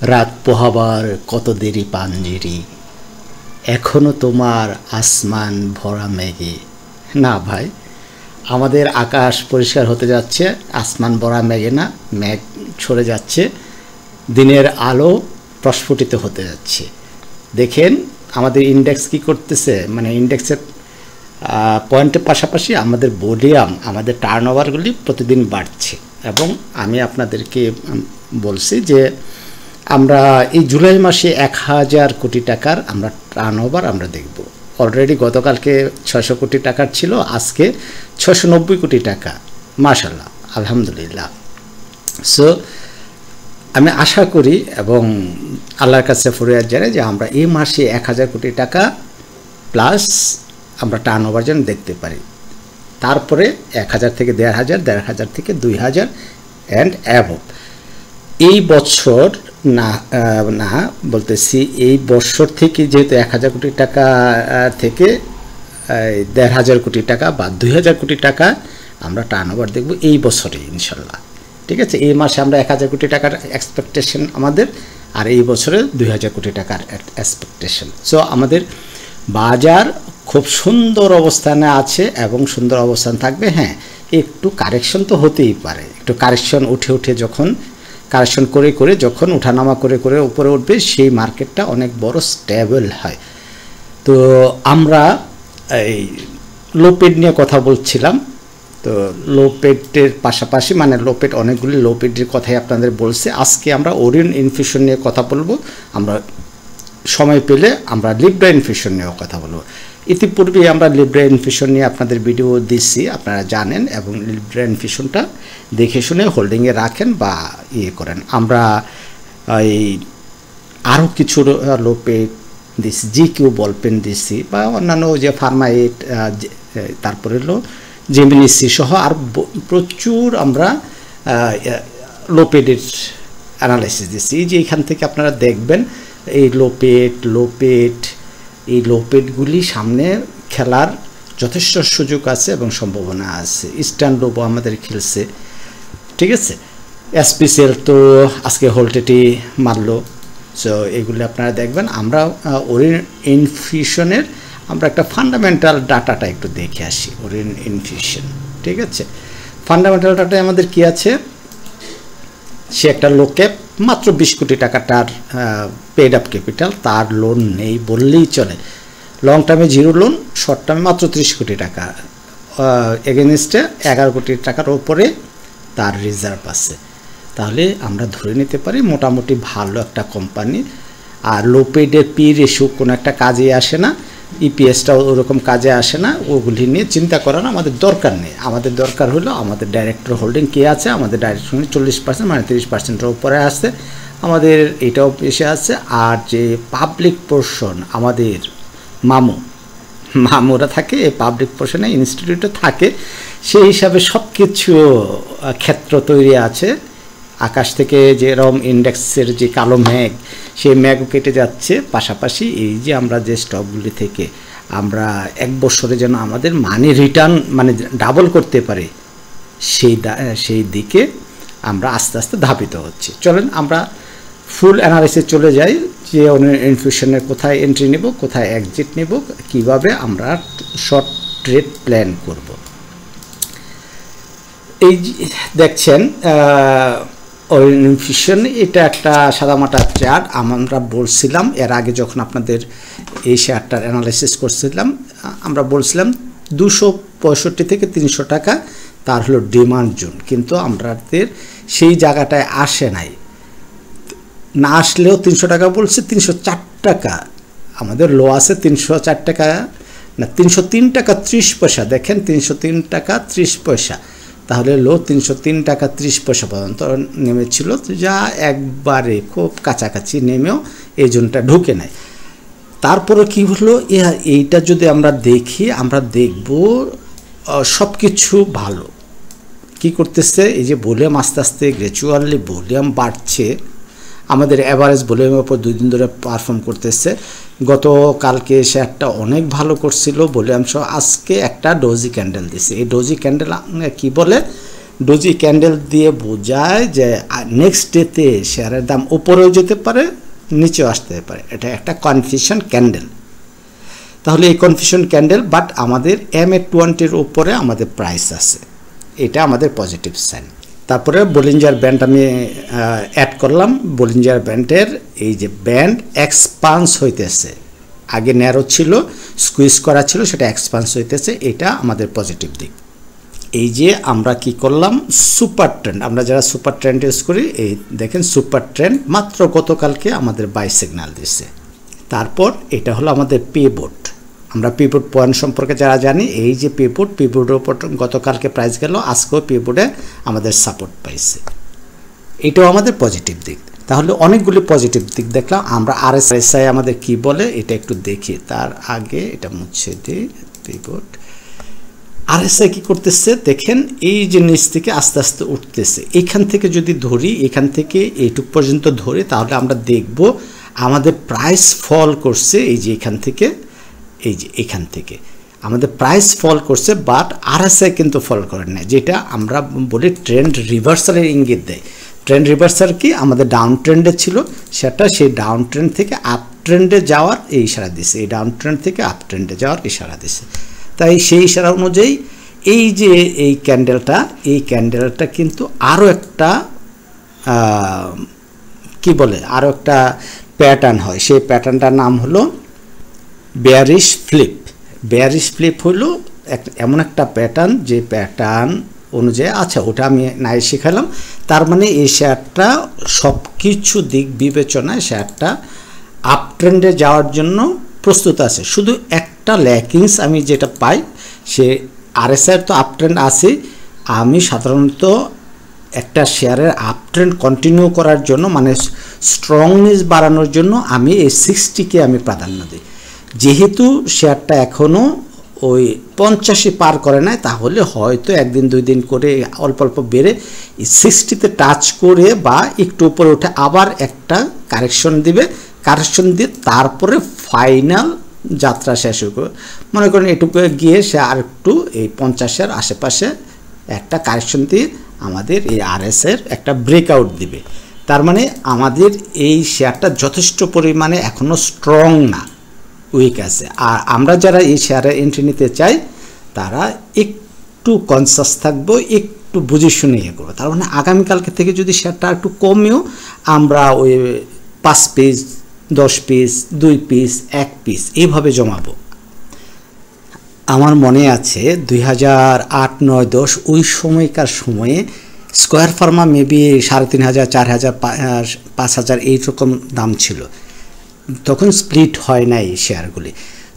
রাত পোহাবার কত দেরি পাঞ্জিরি, এখনো তোমার আসমান ভরা মেঘে। না ভাই, আমাদের আকাশ পরিষ্কার হতে যাচ্ছে, আসমান ভরা মেঘে না, মেঘ সরে যাচ্ছে, দিনের আলো প্রস্ফুটিত হতে যাচ্ছে। দেখেন আমাদের ইন্ডেক্স কি করতেছে, মানে ইন্ডেক্সের পয়েন্টের পাশাপাশি আমাদের ভলিউম, আমাদের টার্নওভারগুলি প্রতিদিন বাড়ছে। এবং আমি আপনাদেরকে বলছি যে আমরা এই জুলাই মাসে 1000 কোটি টাকার আমরা টার্নওভার আমরা দেখব। অলরেডি গতকালকে 600 কোটি টাকার ছিল, আজকে 690 কোটি টাকা। মাশাআল্লাহ, আলহামদুলিল্লাহ। সো আমি আশা করি এবং আল্লাহর কাছে ফরিয়াদ জানাই যে আমরা এই মাসে 1000 কোটি টাকা প্লাস আমরা টার্নওভার যেন দেখতে পারি। তারপরে 1000 থেকে 1500, 1500 থেকে 2000 অ্যান্ড অ্যাবভ। এই বছর না বলতেছি, এই বছর থেকে যেহেতু 1000 কোটি টাকা থেকে 1500 কোটি টাকা বা 2000 কোটি টাকা আমরা টার্নওভার দেখব এই বছরে ইনশাল্লাহ। ঠিক আছে, এই মাসে আমরা 1000 কোটি টাকার এক্সপেকটেশন আমাদের, আর এই বছরে 2000 কোটি টাকার এক্সপেকটেশন। সো আমাদের বাজার খুব সুন্দর অবস্থানে আছে এবং সুন্দর অবস্থান থাকবে। হ্যাঁ, একটু কারেকশন তো হতেই পারে, একটু কারেকশন উঠে যখন কারেকশন করে যখন ওঠানামা করে উপরে উঠবে, সেই মার্কেটটা অনেক বড় স্টেবল হয়। তো আমরা এই লোপেড নিয়ে কথা বলছিলাম। তো লোপেডের পাশাপাশি মানে লোপেড, অনেকগুলি লোপেডের কথাই আপনাদের বলছে। আজকে আমরা ওরিয়ন ইনফিউশন নিয়ে কথা বলবো, আমরা সময় পেলে আমরা লিব্রা ইনফিউশন নিয়েও কথা বলবো। ইতিপূর্বে আমরা লিব্রা ইনফিউশন নিয়ে আপনাদের ভিডিও দিচ্ছি, আপনারা জানেন, এবং লিব্রা ইনফিউশনটা দেখে শুনে হোল্ডিংয়ে রাখেন বা ইয়ে করেন। আমরা এই আরও কিছু লোপেড দিচ্ছি, জিকিউ বলপেন দিচ্ছি, বা অন্যান্য যে ফার্মাইট, তারপরে হলো জেমিনিসি সহ আর প্রচুর আমরা লোপেডের অ্যানালাইসিস দিচ্ছি। এই যে এখান থেকে আপনারা দেখবেন এই এই লোপেডগুলি সামনে খেলার যথেষ্ট সুযোগ আছে এবং সম্ভাবনা আছে। ইস্টার্ন লোবো আমাদের খেলছে, ঠিক আছে। এসপিসিএল তো আজকে হোল্টেটি মারলো। সো এগুলি আপনারা দেখবেন। আমরা ওরিয়ন ইনফিউশনের আমরা একটা ফান্ডামেন্টাল ডাটাটা একটু দেখে আসি। ওরিয়ন ইনফিউশন, ঠিক আছে। ফান্ডামেন্টাল ডাটায় আমাদের কি আছে, সে একটা লো ক্যাপ, মাত্র 20 কোটি টাকা তার পেড আপ ক্যাপিটাল, তার লোন নেই বললেই চলে। লং টার্মে জিরো লোন, শর্ট টার্মে মাত্র 30 কোটি টাকা, এগেনস্টে 11 কোটি টাকার ওপরে তার রিজার্ভ আছে। তাহলে আমরা ধরে নিতে পারি মোটামুটি ভালো একটা কোম্পানি। আর লোপেডের পি রেশিও কোনো একটা কাজে আসে না, ইপিএসটাও ওরকম কাজে আসে না, ওগুলি নিয়ে চিন্তা করার আমাদের দরকার নেই। আমাদের দরকার হলো আমাদের ডাইরেক্টর হোল্ডিং কে আছে, আমাদের ডাইরেক্টর হোল্ডিং 40% মানে 30%-এর উপরে আসছে, আমাদের এটাও এসে আছে। আর যে পাবলিক পোর্শন আমাদের মামুরা থাকে, এই পাবলিক পোর্শনে ইনস্টিটিউটে থাকে, সেই হিসাবে সব কিছু ক্ষেত্র তৈরি আছে। আকাশ থেকে যেরকম ইন্ডেক্সের যে কালো মেঘ, সেই মেঘও কেটে যাচ্ছে। পাশাপাশি এই যে আমরা যে স্টকগুলি থেকে আমরা এক বছরে যেন আমাদের মানি রিটার্ন মানে ডাবল করতে পারি, সেই দিকে আমরা আস্তে আস্তে ধাবিত হচ্ছি। চলেন আমরা ফুল অ্যানালাইসিস চলে যাই, যে ইনফিউশনের কোথায় এন্ট্রি নেব, কোথায় এক্সিট নেব, কিভাবে আমরা শর্ট ট্রেড প্ল্যান করব। এই দেখছেন ওরিয়ন ইনফিউশন, এটা একটা সাদামাটা চার্ট। আমরা বলছিলাম এর আগে যখন আপনাদের এই শেয়ারটার অ্যানালাইসিস করছিলাম, আমরা বলছিলাম 265 থেকে 300 টাকা তার হলো ডিমান্ড জোন, কিন্তু আমাদের সেই জায়গাটায় আসে নাই। না আসলেও 300 টাকা বলছে, 304 টাকা আমাদের লো আছে, 304 টাকা না 303 টাকা 30 পয়সা। দেখেন 303 টাকা 30 পয়সা, তাহলে লো 303 টাকা 30 পয়সা পর্যন্ত নেমেছিল, যা একবারে খুব কাছাকাছি নেমেও এই জোনটা ঢুকে নেয়। তারপরে কি হলো, এইটা যদি আমরা দেখি, আমরা দেখব সব কিছু ভালো কি করতেছে। এই যে ভলিউম আস্তে আস্তে গ্র্যাজুয়ালি ভলিউম বাড়ছে, আমাদের অ্যাভারেজ ভলিউমের উপর 2 দিন ধরে পারফর্ম করতেছে। গতকালকে শেয়ারটা অনেক ভালো করছিল ভলিউম সহ, আজকে একটা ডোজি ক্যান্ডেল দিছে। এই ডোজি ক্যান্ডেল কি বলে, ডোজি ক্যান্ডেল দিয়ে বোঝায় যে নেক্সট ডেতে শেয়ারের দাম উপরেও যেতে পারে, নিচেও আসতে পারে। এটা একটা কনফিউশন ক্যান্ডেল। তাহলে এই কনফিউশন ক্যান্ডেল, বাট আমাদের MA20 উপরে আমাদের প্রাইস আছে, এটা আমাদের পজিটিভ সাইন। তারপরে বলিঞ্জার ব্যান্ড আমি অ্যাড করলাম। বলিঞ্জার ব্যান্ডের এই যে ব্যান্ড এক্সপান্স হইতেছে, আগে ন্যারো ছিল, স্কুইজ করা ছিল, সেটা এক্সপান্স হইতেছে, এটা আমাদের পজিটিভ দিক। এই যে আমরা কি করলাম, সুপার ট্রেন্ড, আমরা যারা সুপার ট্রেন্ড ইউজ করি, এই দেখেন সুপার ট্রেন্ড মাত্র গতকালকে আমাদের বাই সিগন্যাল দিচ্ছে। তারপর এটা হলো আমাদের পিভট। আমরা পিভট পয়েন্ট সম্পর্কে যারা জানি, এই যে পিভটের উপর গতকালকে প্রাইস গেল, আজকেও পিভটে আমাদের সাপোর্ট পাইছে, এটাও আমাদের পজিটিভ দিক। তাহলে অনেকগুলি পজিটিভ দিক দেখলাম। আমরা RSI আমাদের কি বলে এটা একটু দেখি, তার আগে এটা মুছে দিই। পিভট RSI কি করতেছে দেখেন, এই যে নিচ থেকে আস্তে আস্তে উঠতেছে। এখান থেকে যদি ধরি, এখান থেকে এইটুক পর্যন্ত ধরি, তাহলে আমরা দেখব আমাদের প্রাইস ফল করছে। এই যে এখান থেকে, এই যে এখান থেকে আমাদের প্রাইস ফল করছে, বাট RSI কিন্তু ফল করে না, যেটা আমরা বলি ট্রেন্ড রিভার্সালের ইঙ্গিত দেয়। ট্রেন্ড রিভার্সাল কি, আমাদের ডাউন ট্রেন্ডে ছিল, সেটা সেই ডাউন ট্রেন্ড থেকে আপ ট্রেন্ডে যাওয়ার এই ইশারা দিছে, এই ডাউন ট্রেন্ড থেকে আপ ট্রেন্ডে যাওয়ার ইশারা দিছে। তাই সেই ইশারা অনুযায়ী এই যে এই ক্যান্ডেলটা কিন্তু আরও একটা কি বলে, আরও একটা প্যাটার্ন হয়। সেই প্যাটার্নটার নাম হলো বেয়ারিশ ফ্লিপ। বেয়ারিশ ফ্লিপ হলো এমন একটা প্যাটার্ন, যে প্যাটার্ন অনুযায়ী, আচ্ছা ওটা আমি নাই শেখালাম। তার মানে এই শেয়ারটা সব কিছু দিক বিবেচনায় শেয়ারটা আপ ট্রেন্ডে যাওয়ার জন্য প্রস্তুত আছে। শুধু একটা ল্যাকিংস আমি যেটা পাই, সে RSI তো আপ ট্রেন্ড আছে। আমি সাধারণত একটা শেয়ারের আপ ট্রেন্ড কন্টিনিউ করার জন্য, মানে স্ট্রংনেস বাড়ানোর জন্য আমি এই 60কে আমি প্রাধান্য দিই। যেহেতু শেয়ারটা এখনও ওই 85 পার করে নাই, তাহলে হয়তো একদিন দুই দিন করে অল্প অল্প বেড়ে 60তে টাচ করে বা একটু উপরে উঠে আবার একটা কারেকশন দিবে। কারেকশন দিয়ে তারপরে ফাইনাল যাত্রা শেষ হবে। মনে করেন এটুকু গিয়ে সে আর একটু এই 50-এর আশেপাশে একটা কারেকশন দিয়ে আমাদের এই RSIর একটা ব্রেকআউট দিবে। তার মানে আমাদের এই শেয়ারটা যথেষ্ট পরিমাণে এখনও স্ট্রং না, উইক আছে। আর আমরা যারা এই শেয়ারে এন্ট্রি নিতে চাই, তারা একটু কনসাস থাকবো, একটু বুঝে শুনে ইয়ে করবো। তার মানে আগামীকালকে থেকে যদি শেয়ারটা একটু কমেও, আমরা ওই 5 পিস, 10 পিস, 2 পিস, 1 পিস এইভাবে জমাবো। আমার মনে আছে 2008, 9, 10 ওই সময়কার সময়ে স্কোয়ার ফার্মা মেবি 3500, 4000, 5000 এইরকম দাম ছিল। তখন স্প্লিট হয় নাই শেয়ারগুলি।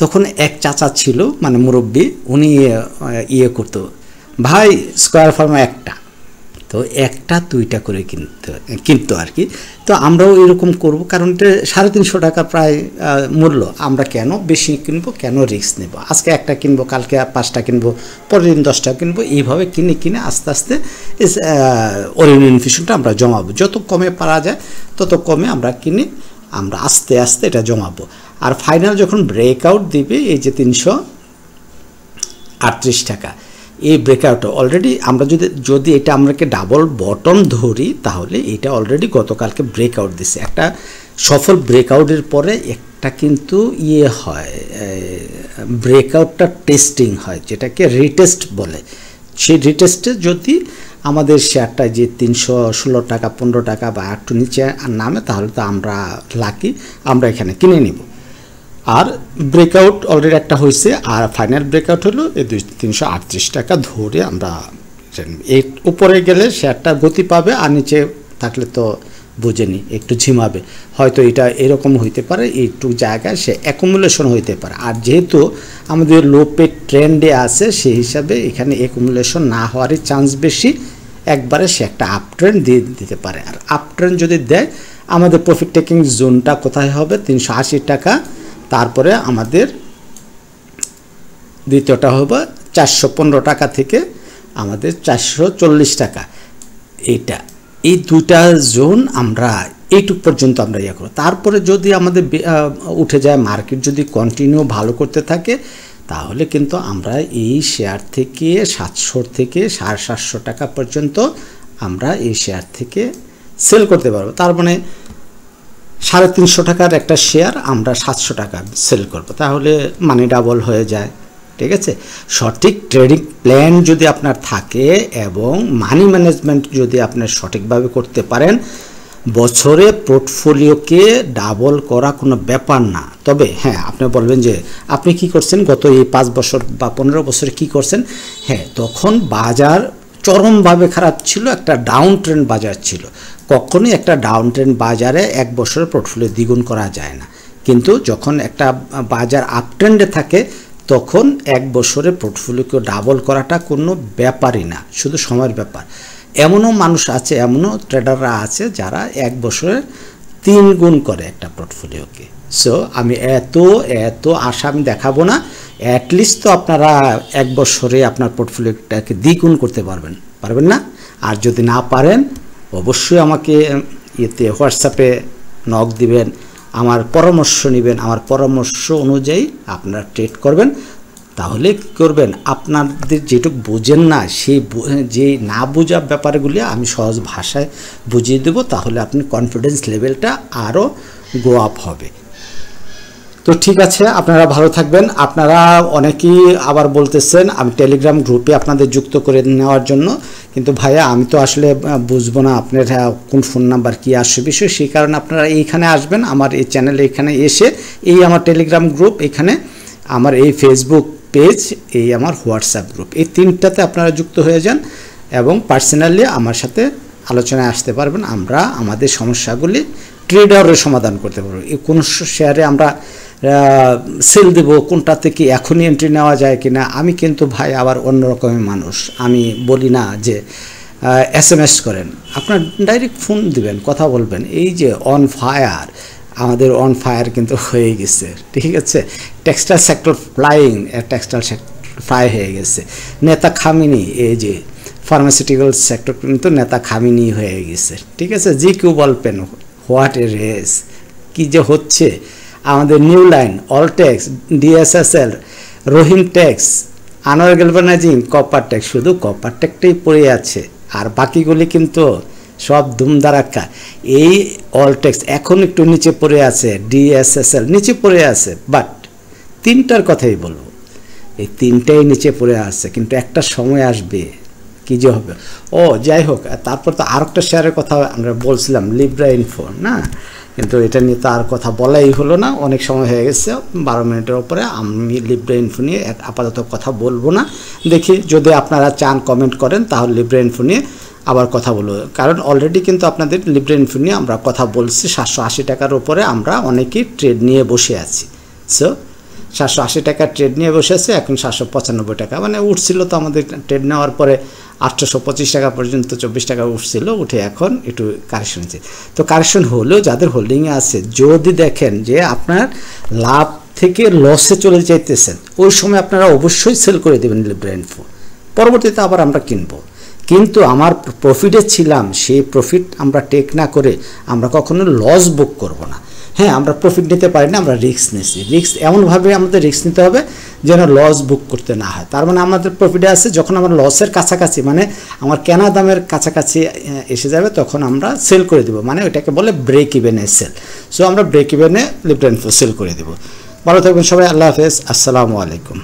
তখন এক চাচা ছিল, মানে মুরব্বী, উনি ইয়ে করতো, ভাই স্কোয়ার ফার্মা একটা, তো একটা 2টা করে কিনতো আর কি। তো আমরাও এরকম করব, কারণ এটা 350 টাকা প্রায় মূল্য। আমরা কেন বেশি কিনবো, কেন রিস্ক নেব? আজকে একটা কিনবো, কালকে 5টা কিনবো, পরের দিন 10টা কিনবো, এইভাবে কিনে আস্তে আস্তে ওরিয়ন ইনফিউশনটা আমরা জমাবো। যত কমে পারা যায় তত কমে আমরা কিনে আমরা আস্তে আস্তে এটা জমাবো। আর ফাইনাল যখন ব্রেকআউট দিবে, এই যে 338 টাকা, এই ব্রেকআউটটা অলরেডি আমরা যদি এটা আমরাকে ডাবল বটম ধরি, তাহলে এটা অলরেডি গতকালকে ব্রেকআউট দিছে। একটা সফল ব্রেকআউটের পরে একটা কিন্তু ইয়ে হয়, ব্রেকআউটটা টেস্টিং হয়, যেটাকে রিটেস্ট বলে। সেই রিটেস্টে যদি আমাদের শেয়ারটা যে 316 টাকা, 15 টাকা বা একটু নিচে নামে, তাহলে তো আমরা লাকি, আমরা এখানে কিনে নিব। আর ব্রেকআউট অলরেডি একটা হয়েছে, আর ফাইনাল ব্রেকআউট হলো এই 338 টাকা ধরে আমরা এই উপরে গেলে শেয়ারটা গতি পাবে, আর নিচে থাকলে তো বুঝেনি একটু ঝিমাবে। হয়তো এটা এরকম হইতে পারে, এইটুকু জায়গায় সে অ্যাকুমুলেশন হইতে পারে। আর যেহেতু আমাদের লো পে ট্রেন্ডে আছে, সেই হিসাবে এখানে অ্যাকুমুলেশন না হওয়ারই চান্স বেশি। একবারে সে একটা আপ ট্রেন্ড দিয়ে দিতে পারে। আর আপ ট্রেন্ড যদি দেয়, আমাদের প্রফিট টেকিং জোনটা কোথায় হবে? 380 টাকা। তারপরে আমাদের দ্বিতীয়টা হবে 415 টাকা থেকে আমাদের 440 টাকা। এই দুইটা জোন আমরা এইটুক পর্যন্ত আমরা ইয়ে করব। তারপরে যদি আমাদের উঠে যায়, মার্কেট যদি কন্টিনিউ ভালো করতে থাকে, তাহলে কিন্তু আমরা এই শেয়ার থেকে 700 থেকে 750 টাকা পর্যন্ত আমরা এই শেয়ার থেকে সেল করতে পারবো। তার মানে 350 টাকার একটা শেয়ার আমরা 700 টাকা সেল করব, তাহলে মানি ডাবল হয়ে যায়। ঠিক আছে, সঠিক ট্রেডিং প্ল্যান যদি আপনার থাকে এবং মানি ম্যানেজমেন্ট যদি আপনার সঠিকভাবে করতে পারেন, বছরে পোর্টফোলিওকে ডাবল করা কোনো ব্যাপার না। তবে হ্যাঁ, আপনি বলবেন যে আপনি কি করছেন গত এই 5 বছর বা 15 বছরে কি করছেন। হ্যাঁ, তখন বাজার চরমভাবে খারাপ ছিল, একটা ডাউন ট্রেন্ড বাজার ছিল। কখনোই একটা ডাউন ট্রেন্ড বাজারে এক বছরের পোর্টফোলিও দ্বিগুণ করা যায় না, কিন্তু যখন একটা বাজার আপ ট্রেন্ডে থাকে তখন এক বছরে পোর্টফোলিওকে ডাবল করাটা কোনো ব্যাপারই না, শুধু সময়ের ব্যাপার। এমনও মানুষ আছে, এমনও ট্রেডাররা আছে যারা এক বছরে 3 গুণ করে একটা পোর্টফোলিওকে। সো আমি এত আশা আমি দেখাবো না, অ্যাটলিস্ট তো আপনারা এক বছরে আপনার পোর্টফোলিওটাকে দ্বিগুণ করতে পারবেন না? আর যদি না পারেন অবশ্যই আমাকে হোয়াটসঅ্যাপে নক দিবেন, আমার পরামর্শ নেবেন, আমার পরামর্শ অনুযায়ী আপনারা ট্রেড করবেন। তাহলে কী করবেন, আপনাদের যেটুকু বোঝেন না সেই যে না বোঝা ব্যাপারগুলি আমি সহজ ভাষায় বুঝিয়ে দেবো, তাহলে আপনি কনফিডেন্স লেভেলটা আরও গো আপ হবে। তো ঠিক আছে, আপনারা ভালো থাকবেন। আপনারা অনেকেই আবার বলতেছেন আমি টেলিগ্রাম গ্রুপে আপনাদের যুক্ত করে নেওয়ার জন্য, কিন্তু ভাইয়া আমি তো আসলে বুঝবো না আপনার কোন ফোন নাম্বার কী আসছে বিষয়, সেই কারণে আপনারা এইখানে আসবেন, আমার এই চ্যানেলে এখানে এসে এই আমার টেলিগ্রাম গ্রুপ, এখানে আমার এই ফেসবুক পেজ, এই আমার হোয়াটসঅ্যাপ গ্রুপ, এই 3টাতে আপনারা যুক্ত হয়ে যান এবং পার্সোনালি আমার সাথে আলোচনায় আসতে পারবেন। আমরা আমাদের সমস্যাগুলি ট্রেডারের সমাধান করতে পারবো। এই কোন শেয়ারে আমরা সেল দেব, কোনটা থেকে এখনই এন্ট্রি নেওয়া যায় কিনা। আমি কিন্তু ভাই আবার অন্য রকমের মানুষ, আমি বলি না যে SMS করেন, আপনার ডাইরেক্ট ফোন দিবেন, কথা বলবেন। এই যে অন ফায়ার, আমাদের অন ফায়ার কিন্তু হয়ে গেছে। ঠিক আছে, textile sector flying, textile sector fly হয়ে গেছে। নেতা খামিনি, এই যে ফার্মাসিউটিক্যাল সেক্টর কিন্তু নেতা খামিনি হয়ে গেছে। ঠিক আছে, যে কেউ বলবেন হোয়াট এ রেস, কী যে হচ্ছে। আমাদের New Line, Alltex, DSSL, Rahim Tex, Anwar Galvanizing, Copper Tex, শুধু কপার টেকটাই পড়ে আছে, আর বাকিগুলি কিন্তু সব ধুমধারাক্কা। এই অলটেক্স এখন একটু নিচে পড়ে আছে, DSSL নিচে পড়ে আছে, বাট 3টার কথাই বলবো, এই 3টাই নিচে পড়ে আছে, কিন্তু একটা সময় আসবে কী যে হবে। ও যাই হোক, তারপর তো আর একটা শেয়ারের কথা আমরা বলছিলাম, লিব্রা ইনফো না, কিন্তু এটা নিয়ে তো আর কথা বলাই হলো না, অনেক সময় হয়ে গেছে, 12 মিনিটের উপরে। আমি লিব্রা ইনফো নিয়ে আপাতত কথা বলবো না, দেখি যদি আপনারা চান কমেন্ট করেন তাহলে লিব্রা ইনফো নিয়ে আবার কথা বলবো। কারণ অলরেডি কিন্তু আপনাদের লিব্রা ইনফো নিয়ে আমরা কথা বলছি, 780 টাকার উপরে আমরা অনেকেই ট্রেড নিয়ে বসে আছি। সো 780 টাকার ট্রেড নিয়ে বসে আছে, এখন 795 টাকা, মানে উঠছিল তো আমাদের ট্রেড নেওয়ার পরে 825 টাকা পর্যন্ত 24 টাকা উঠছিল, উঠে এখন একটু কারেকশন হচ্ছে। তো কারেকশন হলেও যাদের হোল্ডিংয়ে আছে, যদি দেখেন যে আপনার লাভ থেকে লসে চলে যাইতেছেন, ওই সময় আপনারা অবশ্যই সেল করে দেবেন লিব্রা ইনফো, পরবর্তীতে আবার আমরা কিনবো। কিন্তু আমার প্রফিটে ছিলাম, সেই প্রফিট আমরা টেক না করে আমরা কখনো লস বুক করব না। হ্যাঁ, আমরা প্রফিট নিতে পারি না, আমরা রিস্ক নিচ্ছি। রিস্ক এমনভাবে আমাদের রিস্ক নিতে হবে যেন লস বুক করতে না হয়। তার মানে আমাদের প্রফিটে আছে, যখন আমরা লসের কাছাকাছি, মানে আমার কেনা দামের কাছাকাছি এসে যাবে, তখন আমরা সেল করে দেবো, মানে ওইটাকে বলে ব্রেক ইভেনে সেল। সো আমরা ব্রেক ইভেনে লিব্রা ইনফো সেল করে দেবো। ভালো থাকবেন সবাই, আল্লাহ হাফেজ, আসসালামু আলাইকুম।